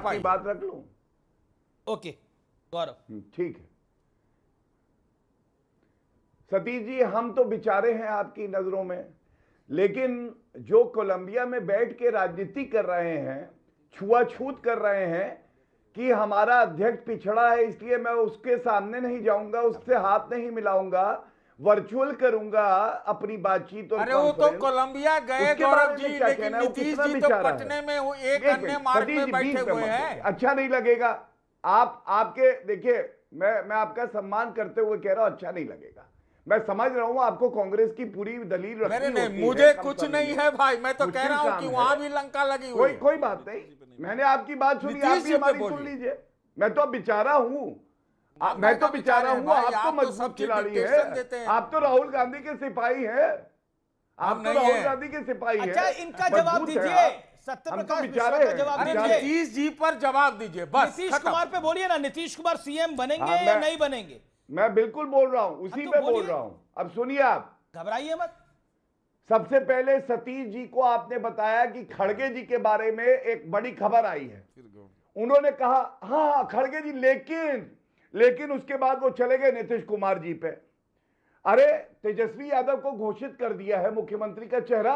अपनी बात रख लूं? ओके गौरव, ठीक है सतीश जी, हम तो बेचारे हैं आपकी नजरों में, लेकिन जो कोलंबिया में बैठ के राजनीति कर रहे हैं, छुआछूत कर रहे हैं कि हमारा अध्यक्ष पिछड़ा है इसलिए मैं उसके सामने नहीं जाऊंगा, उससे हाथ नहीं मिलाऊंगा, वर्चुअल करूंगा अपनी बातचीत। और अरे वो तो कोलंबिया गए गौरव जी, लेकिन नीतीश जी तो पटने में वो एक अन्य मार्ग में बैठे हुए हैं। अच्छा नहीं लगेगा आपके, देखिए मैं आपका सम्मान करते हुए कह रहा हूं, अच्छा नहीं लगेगा। मैं समझ रहा हूं आपको कांग्रेस की पूरी दलील रखनी होती है। मुझे कुछ नहीं है भाई, मैं तो कह रहा हूं कि वहां भी लंका लगी हुई है। कोई बात नहीं, मैंने आपकी बात सुनी, आप भी हमारी सुन लीजिए। मैं तो बेचारा हूं, मैं तो बेचारा हूं, आप तो मजबूत खिलाड़ी है, आप तो राहुल गांधी के सिपाही हैं, आप तो राहुल गांधी के सिपाही हैं। अच्छा इनका जवाब दीजिए, सत्यप्रकाश मिश्रा का जवाब दीजिए, नीतीश जी पर जवाब दीजिए बस। नीतीश कुमार पे बोलिए ना, नीतीश कुमार सीएम बनेंगे या नहीं बनेंगे? मैं बिल्कुल बोल रहा हूं, उसी पे बोल रहा हूं। अब सुनिए, आप घबराइए मत। सबसे सबसे पहले सतीश जी को आपने बताया कि खड़गे जी के बारे में एक बड़ी खबर आई है, उन्होंने कहा हाँ खड़गे जी, लेकिन उसके बाद वो चले गए नीतीश कुमार जी पे। अरे तेजस्वी यादव को घोषित कर दिया है मुख्यमंत्री का चेहरा,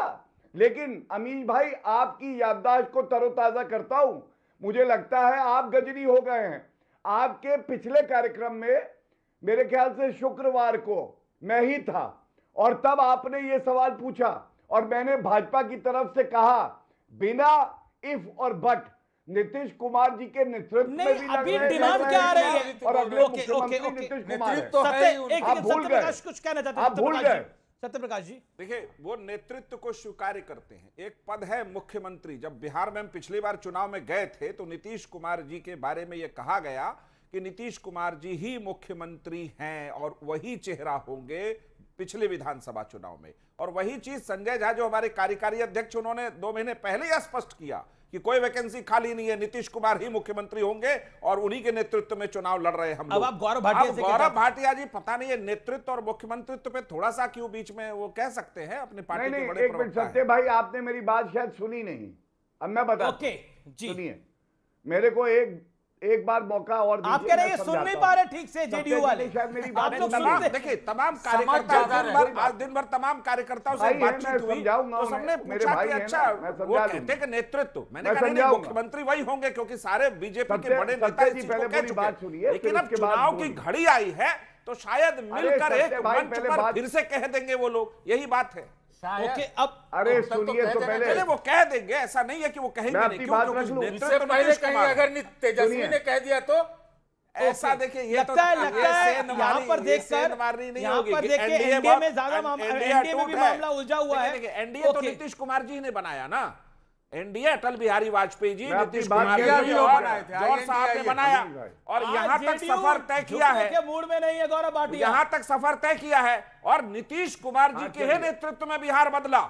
लेकिन अमीन भाई आपकी याददाश्त को तरोताजा करता हूं, मुझे लगता है आप गजनी हो गए हैं। आपके पिछले कार्यक्रम में मेरे ख्याल से शुक्रवार को मैं ही था, और तब आपने ये सवाल पूछा और मैंने भाजपा की तरफ से कहा बिना इफ और बट नीतीश कुमार जी के नेतृत्व में भी अभी डिमांड क्या आ रही है? और अगले मुख्यमंत्री नीतीश कुमार है। तो है ही आप भूल गए, कुछ कहना चाहते हैं? आप भूल गए। सत्यप्रकाश जी देखिए, वो नेतृत्व को स्वीकार करते हैं। एक पद है मुख्यमंत्री। जब बिहार में हम पिछली बार चुनाव में गए थे तो नीतीश कुमार जी के बारे में यह कहा गया कि नीतीश कुमार जी ही मुख्यमंत्री हैं और वही चेहरा होंगे पिछले विधानसभा चुनाव में। और वही चीज संजय झा जो हमारे कार्यकारी अध्यक्ष, उन्होंने 2 महीने पहले ही स्पष्ट किया कि कोई वैकेंसी खाली नहीं है, नीतीश कुमार ही मुख्यमंत्री होंगे और उन्हीं के नेतृत्व में चुनाव लड़ रहे हैं हम लोग। अब आप गौरव भाटिया से गौरव भाटिया जी, पता नहीं है नेतृत्व और मुख्यमंत्रित्व पे थोड़ा सा क्यों बीच में वो कह सकते हैं अपनी पार्टी के बड़े एक मिनट सत्य भाई, आपने मेरी बात शायद सुनी नहीं, अब मैं बता। सुनिए, मेरे को एक बार मौका और दीजिए। आप कह रहे हैं सुन नहीं पा रहे ठीक से जेडीयू वाले, शायद मेरी आप लोग सुनते। देखिए, तमाम कार्यकर्ता आज दिन भर तमाम कार्यकर्ताओं से बातचीत हुई तो सबने पूछा कि अच्छा वो कहते कि नेतृत्व, मैंने कहा नहीं, मुख्यमंत्री वही होंगे क्योंकि सारे बीजेपी के बड़े नेता इस चीज को कह चुके हैं। लेकिन अब चुनाव की घड़ी आई है तो शायद मिलकर एक मंच पर फिर से कह देंगे वो लोग, यही बात है। ओके, अब अरे सुनिए तो पहले वो कह देंगे, ऐसा नहीं है कि वो कहेंगे नहीं, क्योंकि इससे पहले कहीं अगर तेजस्वी ने कह दिया तो ऐसा देखिए, ये लगता है यहाँ पर देखकर एनडीए में ज्यादा एनडीए में भी मामला उलझा हुआ है। एनडीए तो नीतीश कुमार जी ने बनाया ना, एनडीए अटल बिहारी वाजपेयी जी, नीतीश कुमार जी और जॉर्ज साहब ने बनाया और यहां तक सफर तय किया है। मूड में नहीं है गौरव भाटिया, यहां तक सफर तय किया है और नीतीश कुमार जी के नेतृत्व में बिहार बदला।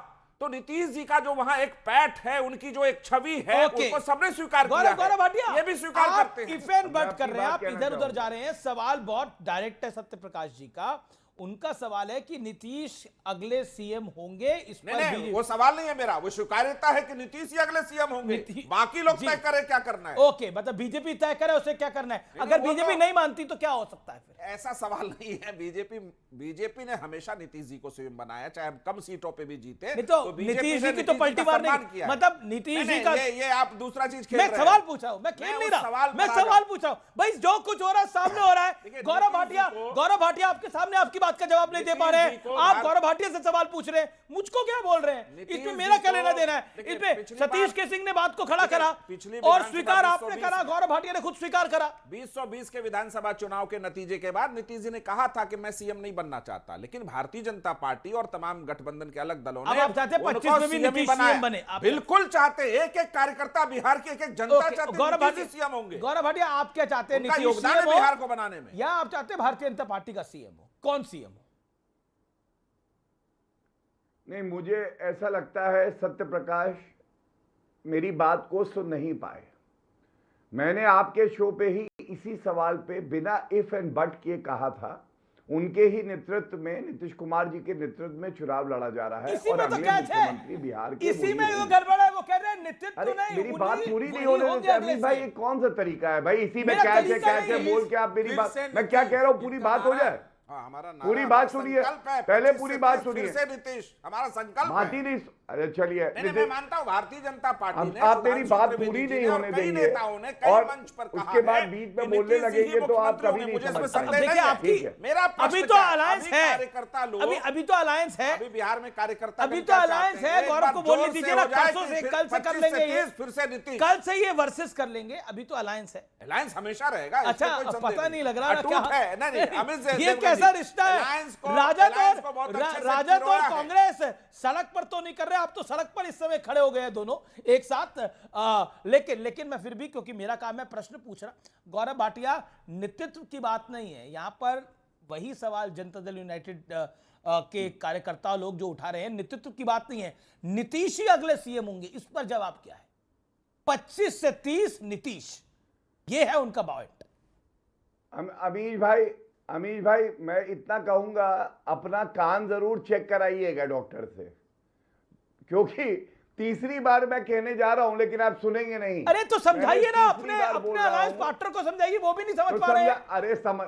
तो नीतीश जी का जो वहां एक पैठ है, उनकी जो एक छवि है, उसको सबने स्वीकार किया है। गौरव भाटिया ये भी स्वीकार करते हैं। इफ एंड बट कर रहे हैं आप, इधर उधर जा रहे हैं। सवाल बहुत डायरेक्ट है सत्यप्रकाश जी का। उनका सवाल है कि नीतीश अगले सीएम होंगे, इस पर नहीं, वो सवाल नहीं है मेरा, वो स्वीकार्यता है कि नीतीश ही अगले सीएम होंगे, बाकी लोग तय करें क्या करना है। ओके, मतलब बीजेपी तय करे उसे क्या करना है, अगर बीजेपी नहीं मानती तो क्या हो सकता है फिर? ऐसा सवाल नहीं है। बीजेपी ने हमेशा नीतीश जी को सीएम बनाया, चाहे हम कम सीटों पे भी जीते। तो नीतीश जी की तो पलटीवार नहीं किया, मतलब नीतीश जी का ये आप दूसरा चीज खेल रहे हैं। मैं सवाल पूछा हूं, मैं खेल नहीं रहा, मैं सवाल पूछा हूं भाई। जो कुछ हो रहा है सामने हो रहा है। गौरव भाटिया आपके सामने आपकी बात का जवाब नहीं दे पा रहे हैं। आप गौरव भाटिया से सवाल पूछ रहे हैं, मुझको क्या बोल रहे हैं? इसमें मेरा क्या लेना देना है? इसमें सतीश के सिंह ने बात को खड़ा करा और स्वीकार आपने करा, गौरव भाटिया ने खुद स्वीकार करा। 2020 के विधानसभा चुनाव के नतीजे के बाद नीतीश जी ने कहा था कि मैं सीएम नहीं बनना चाहता, लेकिन भारतीय जनता पार्टी और तमाम गठबंधन के अलग दलों ने आप चाहते 25 में भी नीतीश सीएम बने? बिल्कुल चाहते, एक एक कार्यकर्ता बिहार की एक एक जनता चाहती है सीएम होंगे। गौरव भाटिया आप क्या चाहते हैं? नीतीश योगदान है बिहार को बनाने में, या आप चाहते हैं भारतीय जनता पार्टी का सीएम हो? कौन सीएम हो? नहीं, मुझे ऐसा लगता है सत्य प्रकाश मेरी बात को सुन नहीं पाए। मैंने आपके शो पे ही इसी सवाल पे बिना इफ एंड बट किए कहा था, उनके ही नेतृत्व में, नीतीश कुमार जी के नेतृत्व में चुनाव लड़ा जा रहा है। इसी और में तो अगले क्या मुख्यमंत्री बिहार के इसी में वही वो होंगे। गड़बड़ है। वो कह रहे हैं नेतृत्व अरे नहीं, मेरी बात पूरी नहीं होने होंगे देते अगले अमित भाई, से। ये कौन सा तरीका है भाई? इसी में मेरा कैसे तरीका कैसे नहीं, बोल के आप मेरी फिर बात, से मैं क्या कह रहा हूँ पूरी बात हो जाए। हाँ, हमारा नारा, पूरी हमारा बात सुनिए, संकल्प है, पहले 25 पूरी से बात 30 सुनिए। फिर से नीतीश हमारा संकल्प बात ही है। नहीं, अरे चलिए नहीं, मैं मानता हूं भारतीय जनता पार्टी अब ने, आप मेरी सुधांशु बात त्रिवेदी पूरी जी नहीं ने और होने कई देंगे नेताओं ने कई और मंच पर कहा उसके बाद है बीच कि में बोलने नीतीश जी ही लगेंगे तो आप मुख्यमंत्री कभी होंगे। नहीं मुझे समझ इसमें पाएंगे। संदेह देखिए नहीं है। आपकी ठीक है। मेरा प्रश्न अभी तो क्या है? अलायंस अभी है, कार्यकर्ता लोग, अभी तो अलायंस है, अभी बिहार में कार्यकर्ता अभी लोग तो क्या अलायंस चाहते है। हैं? एक गौरव बार को बोलने जोर दीजिए हो ना, जाए परसों कि से, फिर कल से कर 25 लेंगे ये, 30 फिर से नीतीश। कल से ये वर्सेस कर लेंगे। अभी तो अलायंस है। अलायंस हमेशा रहेगा, इसमें अच्छा, कोई अब संदेह पता नहीं लग रहा ना अटूट क्या है। नहीं, अमित जी, ये देवगन कैसा जी, रिश्ता है? अलायंस को राजद बहुत अच्छे से और पिरोया है। कांग्रेस सड़क पर तो नहीं कर रहे, आप तो सड़क पर इस समय खड़े हो गए हैं दोनों एक साथ। लेकिन मैं फिर भी, क्योंकि मेरा काम है प्रश्न पूछना, गौरव भाटिया, नेतृत्व की बात नहीं है यहाँ पर। वही सवाल जनता दल यूनाइटेड के कार्यकर्ता लोग जो उठा रहे हैं, नेतृत्व की बात नहीं है। नीतीश ही अगले सीएम होंगे, इस पर जवाब क्या है? 25 से 30 नीतीश, ये है उनका पॉइंट। अमीश भाई मैं इतना कहूंगा, अपना कान जरूर चेक कराइएगा डॉक्टर से, क्योंकि तीसरी बार मैं कहने जा रहा हूं लेकिन आप सुनेंगे नहीं। अरे तो समझाइए ना, मैंने तीसरी बार बोल रहा अलायंस हूं। पार्टनर को समझाइए, वो भी नहीं समझ तो पा रहे हैं। अरे समझ,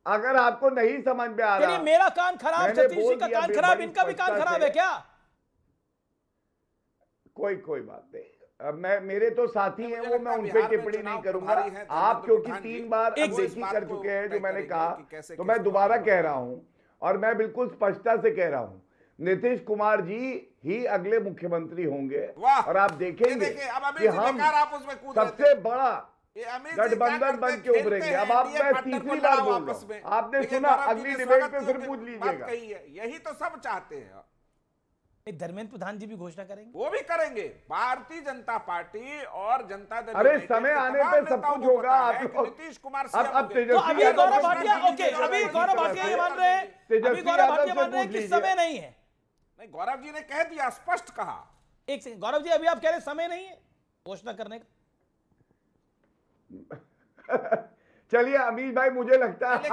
अगर आपको नहीं समझ में आ चलिए, रहा, मेरा कान खराब, मैंने सतीश जी बोल का दिया कान खराब, बड़ी इनका भी कान स्पष्टता खराब से। है क्या? कोई बात नहीं। अब मेरे तो साथी हैं, वो मैं उन पे टिप्पणी नहीं करूंगा। आप क्योंकि 3 बार अनदेखी कर चुके हैं जो मैंने कहा, तो मैं दोबारा कह रहा हूं और मैं बिल्कुल स्पष्टता से कह रहा हूं, नीतीश कुमार जी ही अगले मुख्यमंत्री होंगे। और आप देखेंगे कि हम सबसे बड़ा गठबंधन बन के उभरेंगे। अब आप, मैं तीसरी बार बोल रहा हूं, आपने सुना, अगली डिबेट पे फिर पूछ लीजिएगा। यही तो सब चाहते हैं। धर्मेंद्र प्रधान जी भी घोषणा करेंगे, वो भी करेंगे। भारतीय जनता पार्टी और जनता दल, अरे समय आने पे सब कुछ होगा। आप लोग नीतीश कुमार अब तो तेजस्वी अभी यादव गौरव भाटिया, ओके, अभी गौरव भाटिया ये मान रहे हैं, अभी गौरव भाटिया मान रहे हैं कि समय नहीं है। नहीं, गौरव जी ने कह दिया, स्पष्ट कहा। एक सेकंड गौरव जी, अभी आप कह रहे हैं समय नहीं है घोषणा करने का। चलिए अमीश भाई, मुझे लगता है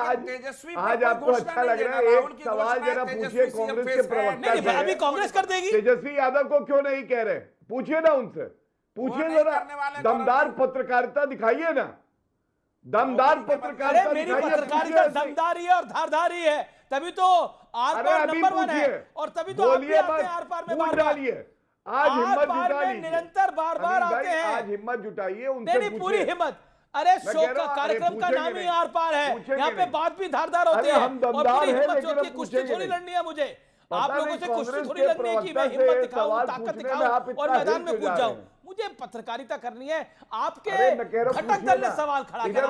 आज आपको अच्छा लग रहा है। एक सवाल जरा पूछिए कांग्रेस के प्रवक्ता नहीं, अभी कांग्रेस कर देगी। तेजस्वी यादव को क्यों नहीं कह रहे? पूछिए ना उनसे, पूछिए जरा, दमदार पत्रकारिता दिखाइए ना, दमदार पत्रकारिता मेरी दिखाइए। पत्रकारिता दमदारी है और धारदारी है, तभी तो आर पार नंबर 1 है, और तभी तो आप भी आते हैं आर पार में बार-बार। आज हिम्मत जुटा लीजिए, निरंतर बार-बार आते हैं। आज हिम्मत जुटाइए, उनसे नहीं, पूरी हिम्मत। अरे शो का कार्यक्रम का नाम ही आर पार है, यहाँ पे बात भी धारदार होती है और पूरी हिम्मत होती है। कुश्ती थोड़ी लड़नी है मुझे, आप लोगों से कुश्ती थोड़ी लड़नी है कि मैं हिम्मत दिखाऊं, ताकत दिखाऊं और मैदान में कूद जाऊं। मुझे पत्रकारिता करनी है। आपके घटक दल ने सवाल खड़ा किया।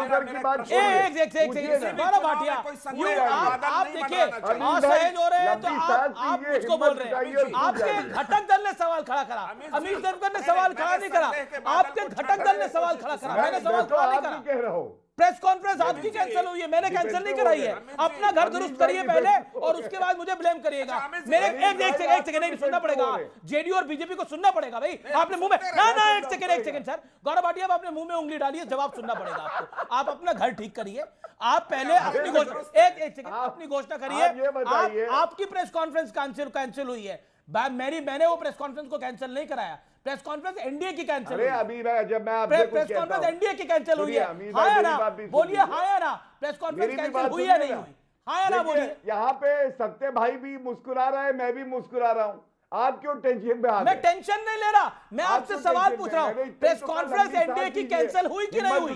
गौरव भाटिया, आप देखिए असहज हो रहे हैं तो आप मुझको बोल रहे हैं। आपके घटक दल ने सवाल खड़ा करा, अमित देवगन ने सवाल खड़ा नहीं करा, आपके घटक दल ने सवाल खड़ा करा, मैंने सवाल खड़ा नहीं करा। प्रेस कॉन्फ्रेंस आपकी कैंसिल हुई है, मैंने कैंसिल नहीं कराई है। अपना घर दुरुस्त करिए पहले और उसके बाद मुझे ब्लेम करिएगा। मेरे एक सेकंड नहीं सुनना पड़ेगा, जेडीयू और बीजेपी को सुनना पड़ेगा भाई। आपने मुंह में ना एक सेकंड सर, गौरव भाटिया आपने मुंह में उंगली डाली है, जवाब सुनना पड़ेगा आपको। आप अपना घर ठीक करिए, आप पहले अपनी घोषणा, एक सेकंड अपनी घोषणा करिए। आपकी प्रेस कॉन्फ्रेंस कैंसिल हुई है, मैंने वो प्रेस कॉन्फ्रेंस को कैंसिल नहीं कराया। प्रेस कॉन्फ्रेंस एनडीए की कैंसिल हुई है। अभी जब मैं आपसे प्रेस कॉन्फ्रेंस एनडीए की कैंसिल हुई है। हाँ या ना बोलिए, हाँ या ना, प्रेस कॉन्फ्रेंस कैंसिल हुई है नहीं हुई? हाँ या ना बोलिए। यहाँ पे सत्य भाई भी मुस्कुरा रहा है, मैं भी मुस्कुरा रहा हूँ, आप क्यों टेंशन में आ गए? मैं टेंशन नहीं ले रहा, मैं आपसे सवाल पूछ रहा हूँ। प्रेस कॉन्फ्रेंस एनडीए की कैंसिल हुई कि नहीं हुई?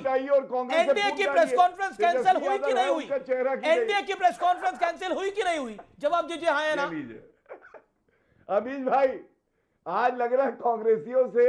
एनडीए की प्रेस कॉन्फ्रेंस कैंसिल हुई कि नहीं हुई? एनडीए की प्रेस कॉन्फ्रेंस कैंसिल हुई कि नहीं हुई? जवाब दीजिए हाँ या ना। अमीश भाई, आज लग रहा है कांग्रेसियों से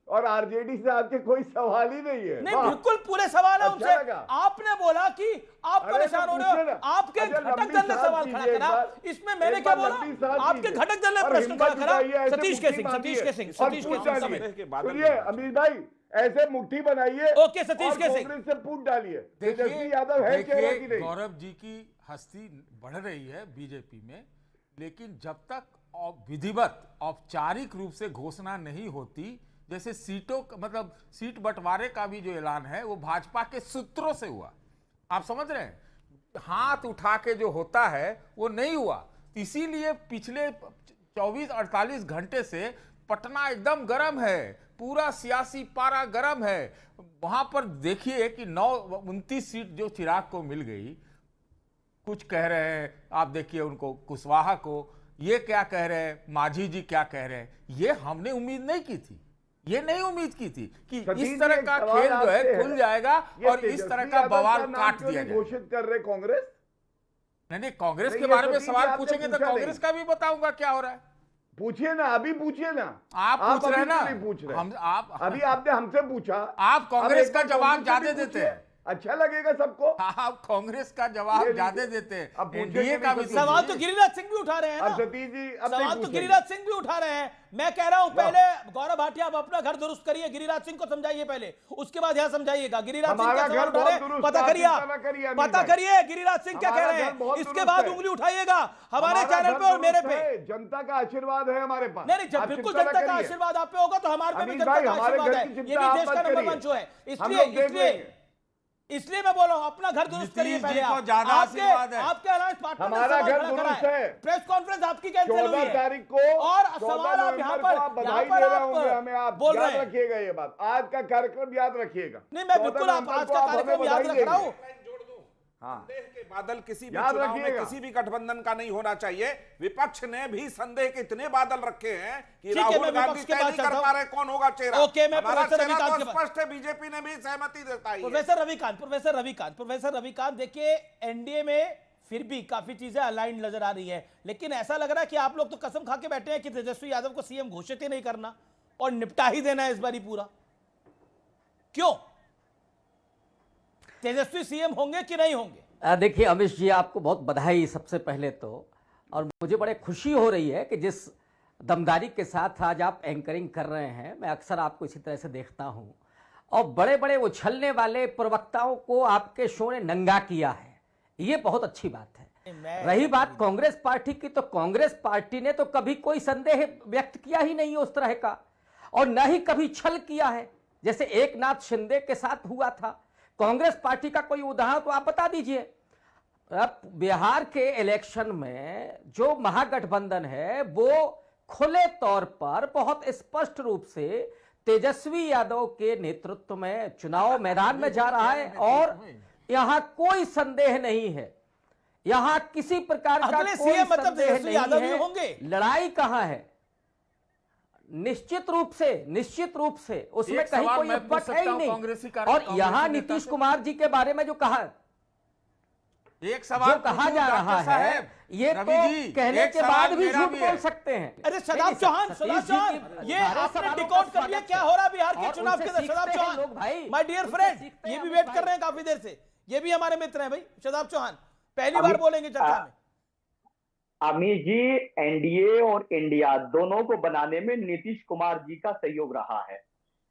और आरजेडी से आपके कोई सवाल ही नहीं है। नहीं, बिल्कुल पूरे सवाल है उनसे। आपने बोला कि आप परेशान हो रहे हो, आपके घटक दल ने सवाल खड़ा करा, इसमें मैंने क्या बोला? आपके घटक दल ने प्रश्न खड़ा करा। सतीश के सिंह सुनिए अमीश भाई, ऐसे मुट्ठी बनाइए, ओके सतीश के सिंह कांग्रेस से पूछ डालिए। तेजस्वी यादव है चेहरा की नहीं? गौरव जी की हस्ती बढ़ रही है बीजेपी में, लेकिन जब तक विधिवत औपचारिक रूप से घोषणा नहीं होती, जैसे सीटों मतलब सीट बंटवारे का भी जो ऐलान है वो भाजपा के सूत्रों से हुआ, आप समझ रहे हैं। हाथ उठा के जो होता है वो नहीं हुआ। इसीलिए पिछले 24-48 घंटे से पटना एकदम गर्म है, पूरा सियासी पारा गर्म है। वहां पर देखिए कि 29 सीट जो चिराग को मिल गई, कुछ कह रहे हैं, आप देखिए उनको कुशवाहा को, ये क्या कह रहे हैं, मांझी जी क्या कह रहे हैं, ये हमने उम्मीद नहीं की थी। ये नहीं उम्मीद की थी कि इस तरह का खेल जो है खुल जाएगा और इस तरह का बवाल काट दिया जाएगा। घोषित कर रहे कांग्रेस? नहीं, कांग्रेस के बारे में सवाल पूछेंगे तो कांग्रेस का भी बताऊंगा क्या हो रहा है। पूछिए ना, अभी पूछिए ना। आप पूछ रहे हैं ना, पूछ रहे हम आप अभी आपने हमसे पूछा, आप कांग्रेस का जवाब ज्यादा देते हैं। अच्छा लगेगा सबको? आप कांग्रेस का जवाब ज्यादा देते हैं। अब एनडीए का भी सवाल तो गिरिराज सिंह भी उठा रहे हैं ना। सतीश जी सवाल तो गिरिराज सिंह भी उठा रहे हैं। मैं कह रहा हूं पहले गौरव भाटिया आप अपना घर दुरुस्त करिए, गिरिराज सिंह को समझाइए पहले, उसके बाद यहां समझाइएगा। गिरिराज सिंह क्या सवाल उठा रहे हैं पता करिए, पता करिए गिरिराज सिंह क्या कह रहे हैं, इसके बाद उंगली उठाइएगा हमारे चैनल पे और मेरे पे। जनता का आशीर्वाद है हमारे पास। नहीं, जब बिल्कुल जनता का आशीर्वाद आप पे होगा तो हमारे पे भी जनता का आशीर्वाद है। ये भी देश का नंबर 1 शो है। इसलिए मैं बोल रहा हूं अपना घर दुरुस्त करिए पहले। आपके अलायंस पार्टनर हमारा घर दुरुस्त है। प्रेस कॉन्फ्रेंस आपकी कैंसिल हुई है 14 तारीख को और सवाल आप यहाँ पर बधाई दे रहे होंगे हमें, आप बोल रहे याद हैं। रखिएगा ये बात, आज का कार्यक्रम याद रखिएगा। नहीं, मैं बिल्कुल आप आज का कार्यक्रम याद रख रहा हूँ। संदेह के बादल किसी भी याद चुनाव में रखिएगा। किसी भी गठबंधन का नहीं होना चाहिए। विपक्ष ने भी संदेह के इतने बादल रखे हैं कि ठीक है, राहुल मैं गांधी विपक्ष के तय नहीं पास कर आता पा रहे कौन होगा चेहरा। ओके, मैं हमारा प्रोफेसर चेहरा रविकांत तो के स्पष्ट है, बीजेपी ने भी सहमति जताई है। प्रोफेसर रविकांत देखिए, एनडीए में फिर भी काफी चीजें अलाइंड नजर आ रही है, लेकिन ऐसा लग रहा है कि आप लोग तो कसम खा के बैठे हैं कि तेजस्वी यादव को सीएम घोषित ही नहीं करना और निपटा ही देना है इस बारी पूरा। क्यों? तेजस्वी सीएम होंगे कि नहीं होंगे? देखिए अमिश जी, आपको बहुत बधाई सबसे पहले तो, और मुझे बड़े खुशी हो रही है कि जिस दमदारी के साथ आज आप एंकरिंग कर रहे हैं, मैं अक्सर आपको इसी तरह से देखता हूं, और बड़े बड़े उछलने वाले प्रवक्ताओं को आपके शो ने नंगा किया है, ये बहुत अच्छी बात है। रही बात कांग्रेस पार्टी की, तो कांग्रेस पार्टी ने तो कभी कोई संदेह व्यक्त किया ही नहीं है उस तरह का, और न ही कभी छल किया है जैसे एकनाथ शिंदे के साथ हुआ था। कांग्रेस पार्टी का कोई उदाहरण तो आप बता दीजिए। अब बिहार के इलेक्शन में जो महागठबंधन है वो खुले तौर पर बहुत स्पष्ट रूप से तेजस्वी यादव के नेतृत्व में चुनाव मैदान में जा रहा है, और यहां कोई संदेह नहीं है, यहां किसी प्रकार का कोई संदेह नहीं है। लड़ाई कहां है? निश्चित रूप से उसमें कहीं कोई पट है ही नहीं। और यहां नीतीश कुमार जी के बारे में जो कहा, एक सवाल कहा जा रहा है, ये तो कहने के बाद भी झूठ बोल सकते हैं। अरे शदाब चौहान, ये आपने डिकोड कर लिया क्या हो रहा है बिहार के चुनाव के अंदर। Shadab Chauhan my dear friend, ये भी वेट कर रहे हैं काफी देर से, ये भी हमारे मित्र हैं भाई। शदाब चौहान पहली बार बोलेंगे चर्चा में। अमित जी, एनडीए और इंडिया दोनों को बनाने में नीतीश कुमार जी का सहयोग रहा है।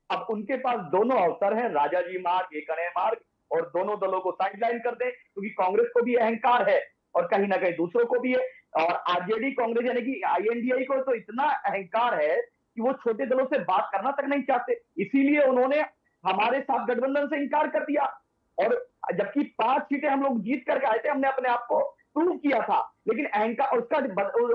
अब उनके पास दोनों अवसर हैं, राजा जी मार्ग, एक अनय मार्ग, और दोनों दलों को साइडलाइन कर दें, क्योंकि कांग्रेस को भी अहंकार है और कहीं ना कहीं दूसरों को भी है। और आरजेडी कांग्रेस यानी कि आईएनडीआई को तो इतना अहंकार है कि वो छोटे दलों से बात करना तक नहीं चाहते, इसीलिए उन्होंने हमारे साथ गठबंधन से इनकार कर दिया। और जबकि 5 सीटें हम लोग जीत करके आए थे, हमने अपने आप को प्रूव किया था, लेकिन अहंकार, उसका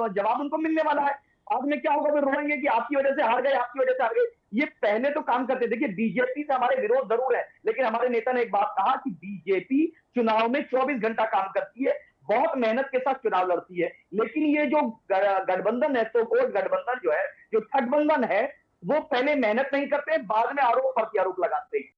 जवाब उनको मिलने वाला है। बाद में क्या होगा, फिर रोएंगे कि आपकी वजह से हार गए, आपकी वजह से हार गए। ये पहले तो काम करते। देखिए, बीजेपी से हमारे विरोध जरूर है, लेकिन हमारे नेता ने एक बात कहा कि बीजेपी चुनाव में 24 घंटा काम करती है, बहुत मेहनत के साथ चुनाव लड़ती है। लेकिन ये जो गठबंधन है, तो कोर्ट गठबंधन जो है, जो ठगबंधन है, वो पहले मेहनत नहीं करते, बाद में आरोप प्रत्यारोप लगाते हैं।